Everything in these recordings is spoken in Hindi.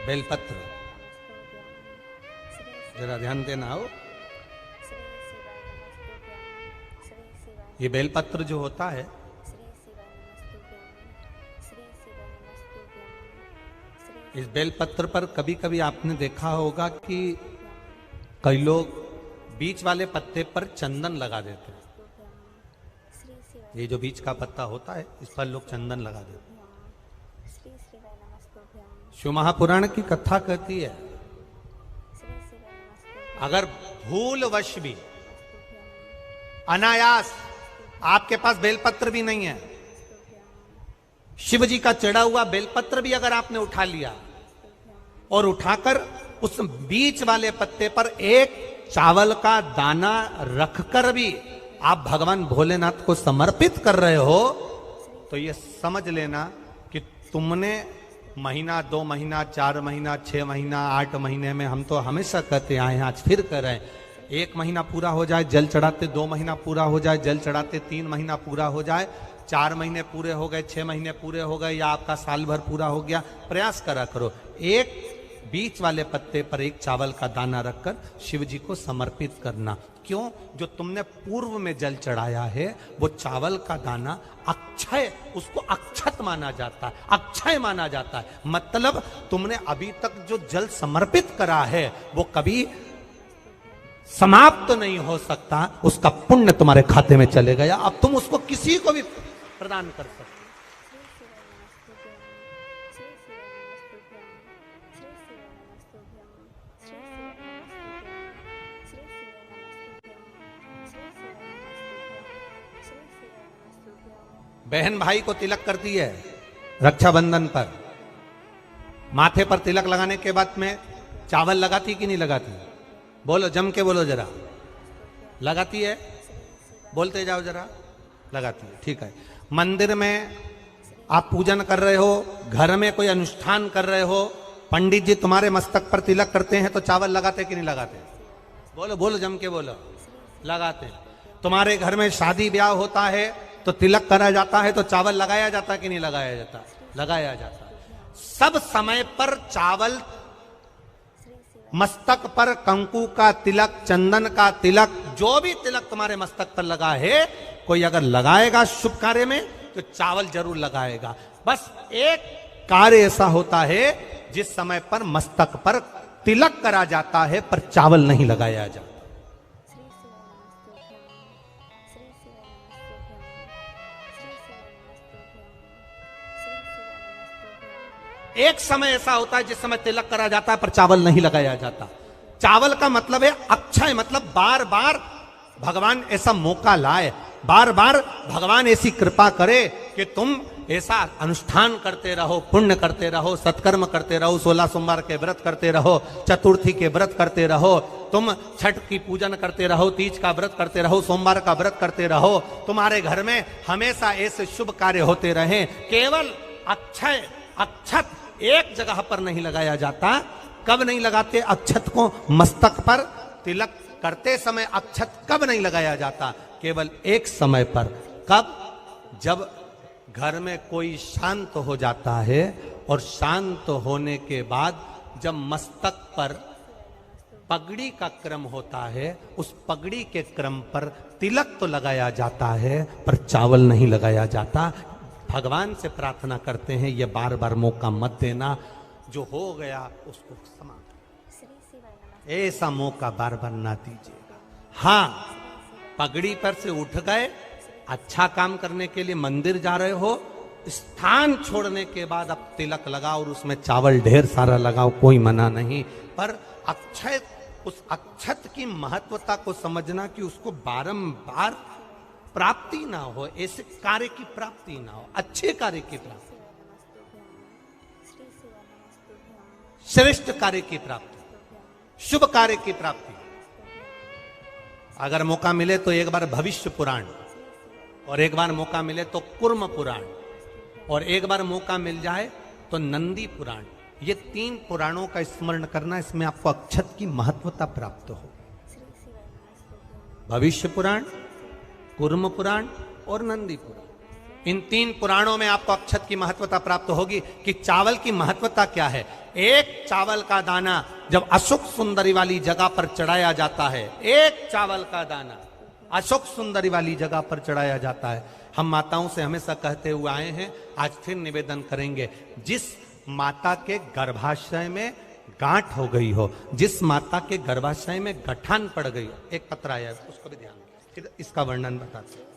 बेलपत्र, जरा ध्यान देना हो। ये बेलपत्र जो होता है, इस बेलपत्र पर कभी कभी आपने देखा होगा कि कई लोग बीच वाले पत्ते पर चंदन लगा देते हैं। ये जो बीच का पत्ता होता है, इस पर लोग चंदन लगा देते हैं। शिव महापुराण की कथा कहती है, अगर भूलवश भी अनायास आपके पास बेलपत्र भी नहीं है, शिव जी का चढ़ा हुआ बेलपत्र भी अगर आपने उठा लिया और उठाकर उस बीच वाले पत्ते पर एक चावल का दाना रखकर भी आप भगवान भोलेनाथ को समर्पित कर रहे हो, तो ये समझ लेना कि तुमने महीना, 2 महीना, 4 महीना, 6 महीना, 8 महीने में, हम तो हमेशा कहते आए हैं, आज फिर कर रहे हैं, 1 महीना पूरा हो जाए जल चढ़ाते, 2 महीना पूरा हो जाए जल चढ़ाते, 3 महीना पूरा हो जाए, 4 महीने पूरे हो गए, 6 महीने पूरे हो गए, या आपका साल भर पूरा हो गया, प्रयास करा करो, एक बीच वाले पत्ते पर एक चावल का दाना रखकर शिव जी को समर्पित करना। क्यों? जो तुमने पूर्व में जल चढ़ाया है वो चावल का दाना अक्षय, उसको अक्षत माना जाता है, अक्षय माना जाता है। मतलब तुमने अभी तक जो जल समर्पित करा है वो कभी समाप्त नहीं हो सकता, उसका पुण्य तुम्हारे खाते में चले गया, अब तुम उसको किसी को भी प्रदान कर सकते। बहन भाई को तिलक करती है रक्षाबंधन पर, माथे पर तिलक लगाने के बाद में चावल लगाती कि नहीं लगाती? बोलो, जम के बोलो जरा। लगाती है? बोलते जाओ जरा। लगाती है, ठीक है। मंदिर में आप पूजन कर रहे हो, घर में कोई अनुष्ठान कर रहे हो, पंडित जी तुम्हारे मस्तक पर तिलक करते हैं तो चावल लगाते कि नहीं लगाते? बोलो बोलो, जम के बोलो। लगाते। तुम्हारे घर में शादी ब्याह होता है तो तिलक करा जाता है तो चावल लगाया जाता कि नहीं लगाया जाता? लगाया जाता। सब समय पर चावल, मस्तक पर कंकु का तिलक, चंदन का तिलक, जो भी तिलक तुम्हारे मस्तक पर लगा है, कोई अगर लगाएगा शुभ कार्य में तो चावल जरूर लगाएगा। बस एक कार्य ऐसा होता है जिस समय पर मस्तक पर तिलक करा जाता है पर चावल नहीं लगाया जाता। एक समय ऐसा होता है जिस समय तिलक करा जाता है पर चावल नहीं लगाया जाता। चावल का मतलब है अक्षय, मतलब बार बार भगवान ऐसा मौका लाए, बार बार भगवान ऐसी कृपा करे कि तुम ऐसा अनुष्ठान करते रहो, पुण्य करते रहो, सत्कर्म करते रहो, 16 सोमवार के व्रत करते रहो, चतुर्थी के व्रत करते रहो, तुम छठ की पूजन करते रहो, तीज का व्रत करते रहो, सोमवार का व्रत करते रहो, तुम्हारे घर में हमेशा ऐसे शुभ कार्य होते रहे। केवल अक्षय, अक्षत एक जगह पर नहीं लगाया जाता। कब नहीं लगाते अक्षत को? मस्तक पर तिलक करते समय अक्षत कब नहीं लगाया जाता? केवल एक समय पर। कब? जब घर में कोई शांत हो जाता है, और शांत होने के बाद जब मस्तक पर पगड़ी का क्रम होता है, उस पगड़ी के क्रम पर तिलक तो लगाया जाता है पर चावल नहीं लगाया जाता। भगवान से प्रार्थना करते हैं ये बार बार मौका मत देना, जो हो गया उसको समाप्त, ऐसा मौका बार बार ना दीजिएगा। हाँ, पगड़ी पर से उठ गए, अच्छा काम करने के लिए मंदिर जा रहे हो, स्थान छोड़ने के बाद अब तिलक लगाओ और उसमें चावल ढेर सारा लगाओ, कोई मना नहीं। पर अक्षय, उस अक्षत की महत्वता को समझना कि उसको बारंबार प्राप्ति ना हो, ऐसे कार्य की प्राप्ति ना हो, अच्छे कार्य की प्राप्ति, श्रेष्ठ कार्य की प्राप्ति, शुभ कार्य की प्राप्ति। अगर मौका मिले तो एक बार भविष्य पुराण, और एक बार मौका मिले तो कुर्म पुराण, और एक बार मौका मिल जाए तो नंदी पुराण, ये 3 पुराणों का स्मरण करना, इसमें आपको अक्षत की महत्वता प्राप्त हो। भविष्य पुराण, कुर्म पुराण और नंदी पुराण, इन 3 पुराणों में आपको अक्षत की महत्वता प्राप्त होगी कि चावल की महत्वता क्या है। एक चावल का दाना जब अशोक सुंदरी वाली जगह पर चढ़ाया जाता है, एक चावल का दाना अशोक सुंदरी वाली जगह पर चढ़ाया जाता है। हम माताओं से हमेशा कहते हुए आए हैं, आज फिर निवेदन करेंगे, जिस माता के गर्भाशय में गांठ हो गई हो, जिस माता के गर्भाशय में गठान पड़ गई हो, एक पत्र आया है उसको भी ध्यान दें, इसका वर्णन बताते हैं।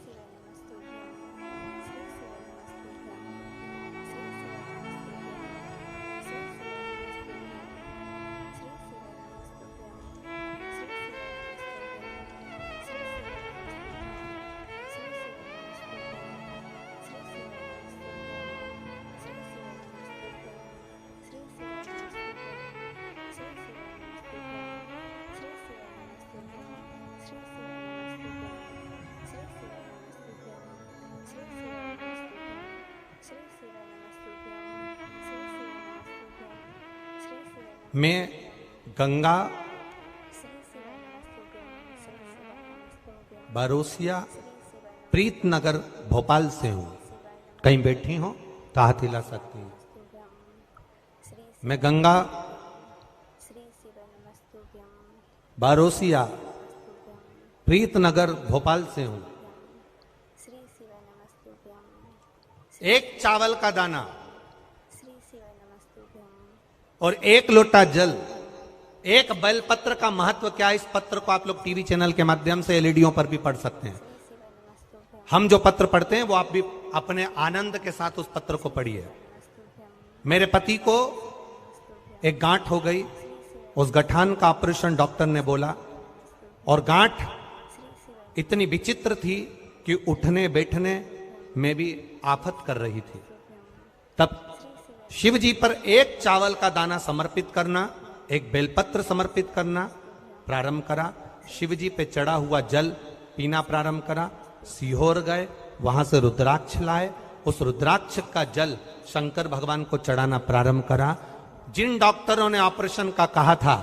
मैं गंगा बारोसिया प्रीतनगर भोपाल से हूँ। कहीं बैठी हो तो हाथ हिला सकती हूँ। मैं गंगा बारोसिया प्रीतनगर भोपाल से हूँ। एक चावल का दाना और 1 लोटा जल, एक बेलपत्र का महत्व क्या है, इस पत्र को आप लोग टीवी चैनल के माध्यम से एलईडीओं पर भी पढ़ सकते हैं। हम जो पत्र पढ़ते हैं वो आप भी अपने आनंद के साथ उस पत्र को पढ़िए। मेरे पति को एक गांठ हो गई, उस गठान का ऑपरेशन डॉक्टर ने बोला, और गांठ इतनी विचित्र थी कि उठने बैठने में भी आफत कर रही थी। तब शिव जी पर एक चावल का दाना समर्पित करना, एक बेलपत्र समर्पित करना प्रारंभ करा। शिव जी पे चढ़ा हुआ जल पीना प्रारंभ करा। सीहोर गए, वहां से रुद्राक्ष लाए, उस रुद्राक्ष का जल शंकर भगवान को चढ़ाना प्रारंभ करा। जिन डॉक्टरों ने ऑपरेशन का कहा था,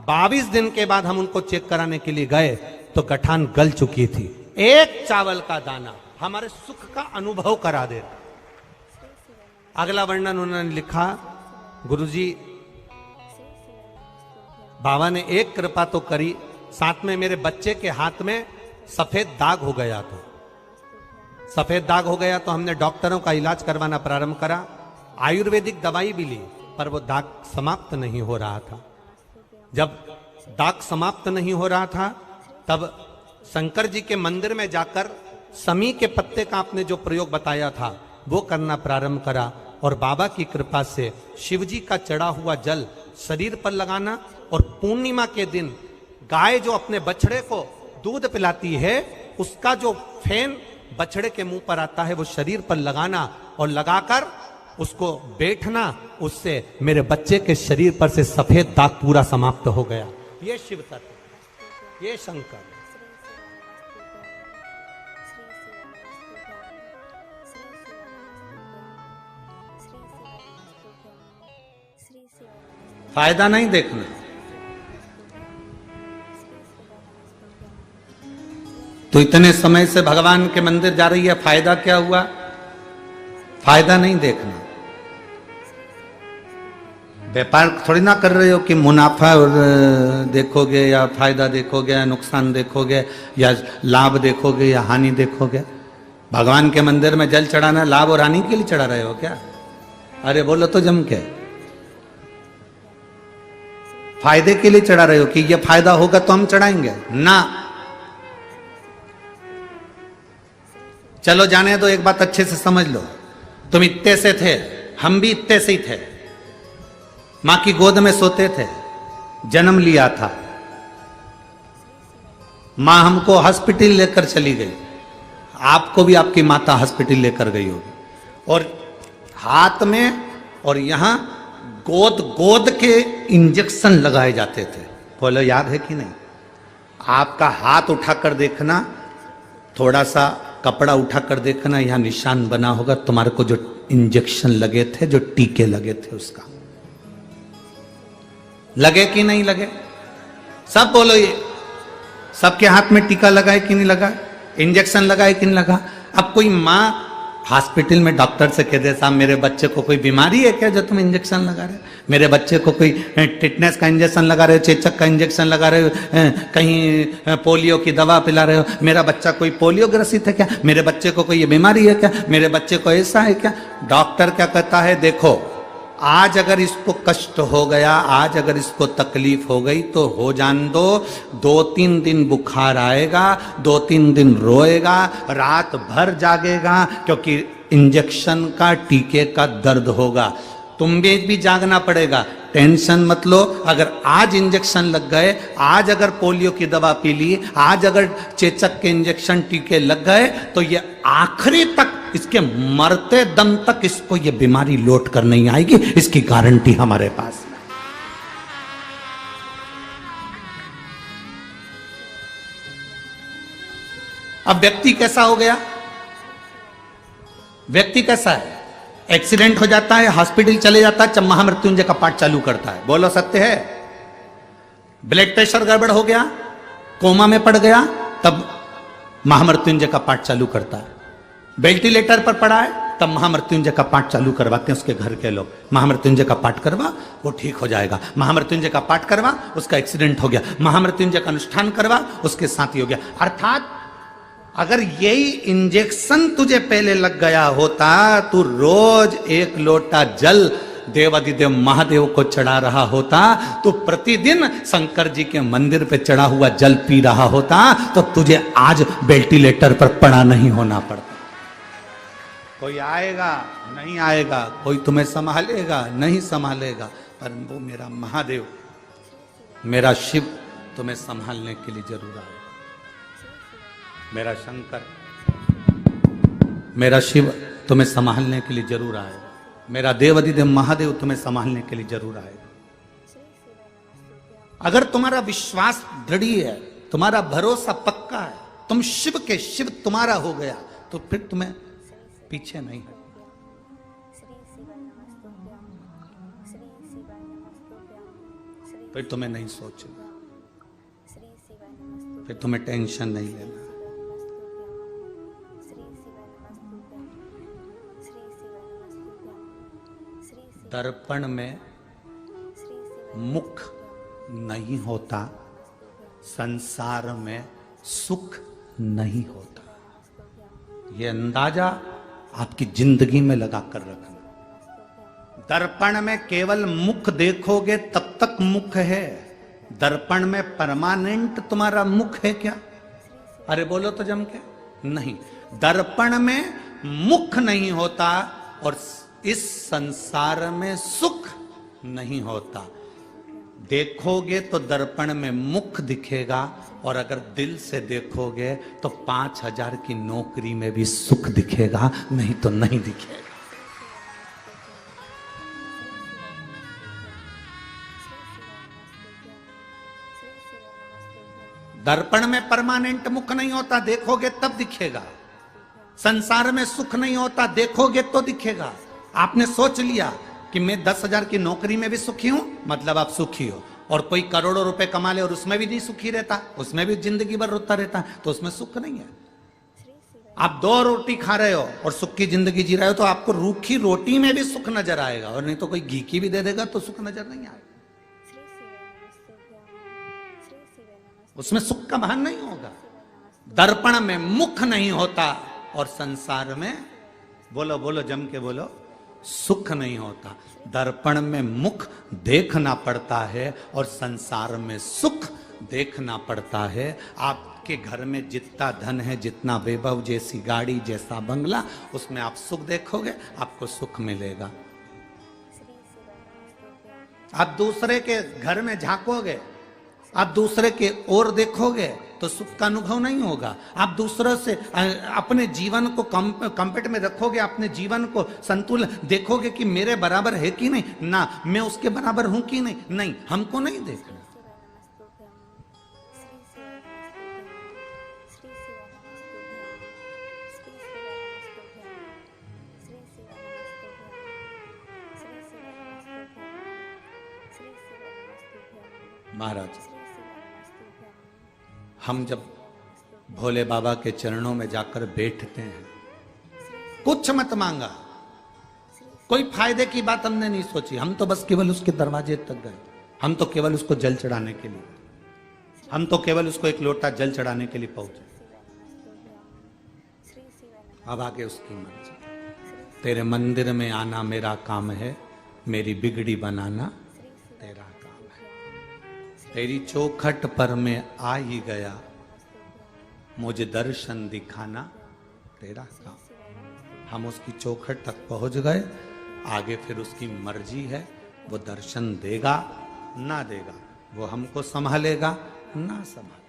22 दिन के बाद हम उनको चेक कराने के लिए गए तो गठान गल चुकी थी। एक चावल का दाना हमारे सुख का अनुभव करा देता। अगला वर्णन उन्होंने लिखा, गुरुजी बाबा ने एक कृपा तो करी, साथ में मेरे बच्चे के हाथ में सफेद दाग हो गया था। सफेद दाग हो गया तो हमने डॉक्टरों का इलाज करवाना प्रारंभ करा। आयुर्वेदिक दवाई भी ली, पर वो दाग समाप्त नहीं हो रहा था। जब दाग समाप्त नहीं हो रहा था, तब शंकर जी के मंदिर में जाकर समी के पत्ते का आपने जो प्रयोग बताया था वो करना प्रारंभ करा, और बाबा की कृपा से शिव जी का चढ़ा हुआ जल शरीर पर लगाना, और पूर्णिमा के दिन गाय जो अपने बछड़े को दूध पिलाती है, उसका जो फेन बछड़े के मुंह पर आता है वो शरीर पर लगाना, और लगाकर उसको बैठना। उससे मेरे बच्चे के शरीर पर से सफेद दाग पूरा समाप्त हो गया। ये शिव तत्व, ये शंकर। फायदा नहीं देखना। तो इतने समय से भगवान के मंदिर जा रही है, फायदा क्या हुआ? फायदा नहीं देखना। व्यापार थोड़ी ना कर रहे हो कि मुनाफा देखोगे या फायदा देखोगे या नुकसान देखोगे या लाभ देखोगे या हानि देखोगे। भगवान के मंदिर में जल चढ़ाना लाभ और हानि के लिए चढ़ा रहे हो क्या? अरे बोलो तो जम के, फायदे के लिए चढ़ा रहे हो कि ये फायदा होगा तो हम चढ़ाएंगे ना। चलो जाने दो, एक बात अच्छे से समझ लो। तुम इतने से थे, हम भी इतने से ही थे। मां की गोद में सोते थे, जन्म लिया था, मां हमको हॉस्पिटल लेकर चली गई। आपको भी आपकी माता हॉस्पिटल लेकर गई होगी, और हाथ में और यहां गोद गोद के इंजेक्शन लगाए जाते थे। बोलो याद है कि नहीं? आपका हाथ उठाकर देखना, थोड़ा सा कपड़ा उठाकर देखना, यहां निशान बना होगा तुम्हारे को जो इंजेक्शन लगे थे, जो टीके लगे थे उसका। लगे कि नहीं लगे? सब बोलो ये। सबके हाथ में टीका लगा है कि नहीं लगा? इंजेक्शन लगा है कि नहीं लगा? अब कोई मां हॉस्पिटल में डॉक्टर से कहते साहब मेरे बच्चे को कोई बीमारी है क्या जो तुम इंजेक्शन लगा रहे हो, मेरे बच्चे को कोई टिटनेस का इंजेक्शन लगा रहे हो, चेचक का इंजेक्शन लगा रहे हो, कहीं पोलियो की दवा पिला रहे हो, मेरा बच्चा कोई पोलियो ग्रसित है क्या, मेरे बच्चे को कोई ये बीमारी है क्या, मेरे बच्चे को ऐसा है क्या। डॉक्टर क्या कहता है, देखो आज अगर इसको कष्ट हो गया, आज अगर इसको तकलीफ हो गई तो हो जान दो, 2-3 दिन बुखार आएगा, 2-3 दिन रोएगा, रात भर जागेगा, क्योंकि इंजेक्शन का टीके का दर्द होगा, तुम्हें भी जागना पड़ेगा, टेंशन मत लो। अगर आज इंजेक्शन लग गए, आज अगर पोलियो की दवा पी ली, आज अगर चेचक के इंजेक्शन टीके लग गए, तो ये आखिरी तक, इसके मरते दम तक इसको ये बीमारी लौट कर नहीं आएगी, इसकी गारंटी हमारे पास है। अब व्यक्ति कैसा हो गया, व्यक्ति कैसा है, एक्सीडेंट हो जाता है, हॉस्पिटल चले जाता है, महामृत्युंजय का पाठ चालू करता है, बोलो सत्य है। ब्लड प्रेशर गड़बड़ हो गया, कोमा में पड़ गया, तब महामृत्युंजय का पाठ चालू करता है। वेंटिलेटर पर पड़ा है, तब महामृत्युंजय का पाठ चालू करवाते हैं उसके घर के लोग, महामृत्युंजय का पाठ करवा वो ठीक हो जाएगा, महामृत्युंजय का पाठ करवा उसका एक्सीडेंट हो गया, महामृत्युंजय का अनुष्ठान करवा उसके साथ ही हो गया। अर्थात अगर यही इंजेक्शन तुझे पहले लग गया होता, तू रोज 1 लोटा जल देवादिदेव महादेव को चढ़ा रहा होता, तो प्रतिदिन शंकर जी के मंदिर पे चढ़ा हुआ जल पी रहा होता, तो तुझे आज वेंटिलेटर पर पड़ा नहीं होना पड़ता। कोई आएगा नहीं आएगा, कोई तुम्हें संभालेगा नहीं संभालेगा, पर वो मेरा महादेव, मेरा शिव तुम्हें संभालने के लिए जरूर आएगा। मेरा शंकर, मेरा शिव तुम्हें संभालने के लिए जरूर आएगा, मेरा देवादिदेव महादेव तुम्हें संभालने के लिए जरूर आएगा। अगर तुम्हारा विश्वास दृढ़ है, तुम्हारा भरोसा पक्का है, तुम शिव के शिव तुम्हारा हो गया, तो फिर तुम्हें पीछे नहीं है। फिर तुम्हें नहीं सोचना, फिर तुम्हें टेंशन नहीं लेना। दर्पण में मुख नहीं होता, संसार में सुख नहीं होता, ये अंदाजा आपकी जिंदगी में लगा कर रखना। दर्पण में केवल मुख देखोगे तब तक मुख है, दर्पण में परमानेंट तुम्हारा मुख है क्या? अरे बोलो तो जम के, नहीं। दर्पण में मुख नहीं होता और इस संसार में सुख नहीं होता। देखोगे तो दर्पण में मुख दिखेगा, और अगर दिल से देखोगे तो 5,000 की नौकरी में भी सुख दिखेगा, नहीं तो नहीं दिखेगा। दर्पण में परमानेंट मुख नहीं होता, देखोगे तब दिखेगा। संसार में सुख नहीं होता, देखोगे तो दिखेगा। आपने सोच लिया कि मैं 10,000 की नौकरी में भी सुखी हूं, मतलब आप सुखी हो, और कोई करोड़ों रुपए कमा ले और उसमें भी नहीं सुखी रहता, उसमें भी जिंदगी भर रोता रहता, तो उसमें सुख नहीं है। आप 2 रोटी खा रहे हो और सुख की जिंदगी जी रहे हो, तो आपको रूखी रोटी में भी सुख नजर आएगा, और नहीं तो कोई घी की भी दे देगा तो सुख नजर नहीं आएगा, उसमें सुख का भान नहीं होगा। दर्पण में मुख नहीं होता और संसार में, बोलो बोलो जम के बोलो, सुख नहीं होता। दर्पण में मुख देखना पड़ता है और संसार में सुख देखना पड़ता है। आपके घर में जितना धन है, जितना वैभव, जैसी गाड़ी, जैसा बंगला, उसमें आप सुख देखोगे, आपको सुख मिलेगा। आप दूसरे के घर में झांकोगे, आप दूसरे के ओर देखोगे तो सुख का अनुभव नहीं होगा। आप दूसरों से अपने जीवन को कंपेट में रखोगे, अपने जीवन को संतुलन देखोगे कि मेरे बराबर है कि नहीं, ना मैं उसके बराबर हूं कि नहीं, नहीं, हमको नहीं देखना। महाराज, हम जब भोले बाबा के चरणों में जाकर बैठते हैं कुछ मत मांगा, कोई फायदे की बात हमने नहीं सोची, हम तो बस केवल उसके दरवाजे तक गए, हम तो केवल उसको जल चढ़ाने के लिए, हम तो केवल उसको एक लोटा जल चढ़ाने के लिए पहुंचे। अब आगे उसकी मर्जी। तेरे मंदिर में आना मेरा काम है, मेरी बिगड़ी बनाना तेरा काम है। तेरी चौखट पर मैं आ ही गया, मुझे दर्शन दिखाना तेरा काम। हम उसकी चौखट तक पहुंच गए, आगे फिर उसकी मर्जी है, वो दर्शन देगा ना देगा, वो हमको संभालेगा ना संभालेगा।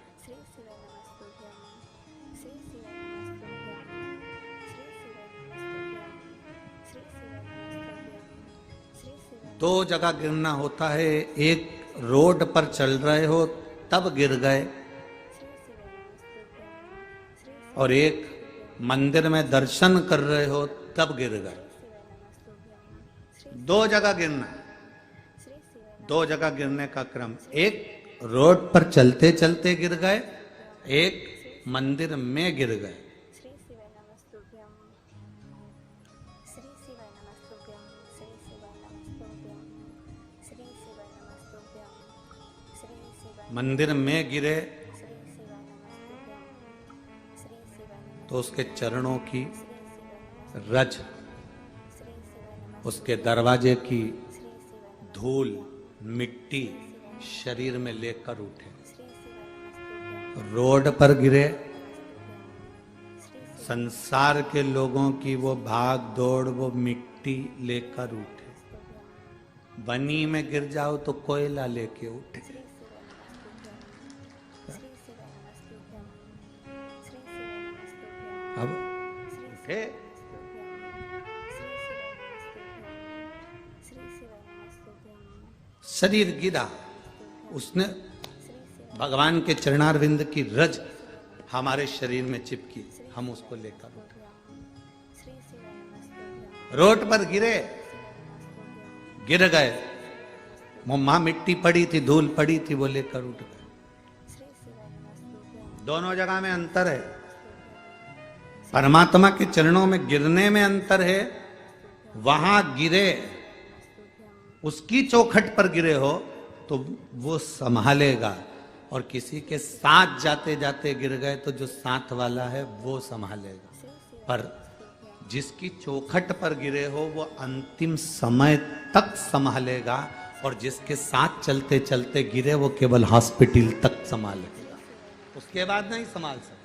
दो जगह गिरना होता है, एक रोड पर चल रहे हो तब गिर गए, और एक मंदिर में दर्शन कर रहे हो तब गिर गए। दो जगह गिरना, दो जगह गिरने का क्रम, एक रोड पर चलते चलते गिर गए, एक मंदिर में गिर गए। मंदिर में गिरे तो उसके चरणों की रज, उसके दरवाजे की धूल मिट्टी शरीर में लेकर उठे। रोड पर गिरे, संसार के लोगों की वो भाग दौड़, वो मिट्टी लेकर उठे। बनी में गिर जाओ तो कोयला लेके उठे। अब उठे, शरीर गिरा, उसने भगवान के चरणारविंद की रज हमारे शरीर में चिपकी, हम उसको लेकर उठे। रोड पर गिरे, गिर गए, मुम्मा मिट्टी पड़ी थी, धूल पड़ी थी, वो लेकर उठ गए। दोनों जगह में अंतर है। परमात्मा के चरणों में गिरने में अंतर है, वहां गिरे, उसकी चौखट पर गिरे हो तो वो संभालेगा, और किसी के साथ जाते जाते गिर गए तो जो साथ वाला है वो संभालेगा। पर जिसकी चौखट पर गिरे हो वो अंतिम समय तक संभालेगा, और जिसके साथ चलते चलते गिरे वो केवल हॉस्पिटल तक संभालेगा, उसके बाद नहीं संभाल सकता।